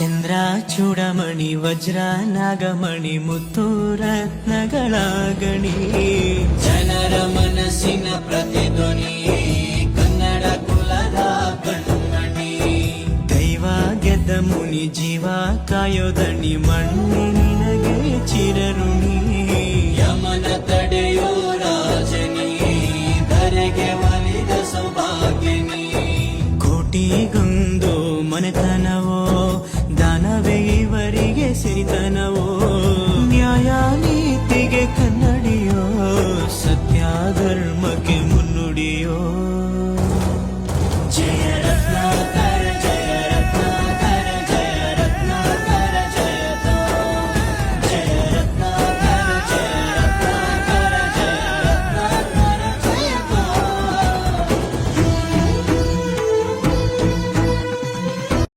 ಚಂದ್ರ ಚೂಡಮಣಿ ವಜ್ರ ನಾಗಮಣಿ ಮುತ್ತು ರತ್ನಗಳ ಗಣಿ, ಜನರ ಮನಸ್ಸಿನ ಪ್ರತಿಧ್ವನಿ, ಕನ್ನಡ ಕುಲದ ಕಣ್ಮಣಿ. ದೈವ ಗೆದ್ದ ಮುನಿ ಜೀವ ಕಾಯೋದಣಿ, ಮಣ್ಣಿ ನಿನಗೆ ಚಿರಋಣಿ. ಯಮನ ತಡೆಯೋ ರಾಜನಿ, ಧರೆಗೆ ಒಲಿದ ಸೌಭಾಗ್ಯನಿ. ಕೋಟಿಗೊಂದು ಮನೆತನವೋ, ದಾನವೇ ಇವರಿಗೆ ಸಿರಿತನವೋ. ನ್ಯಾಯ ನೀತಿಗೆ ಕನ್ನಡಿಯೋ, ಸತ್ಯ ಧರ್ಮಕ್ಕೆ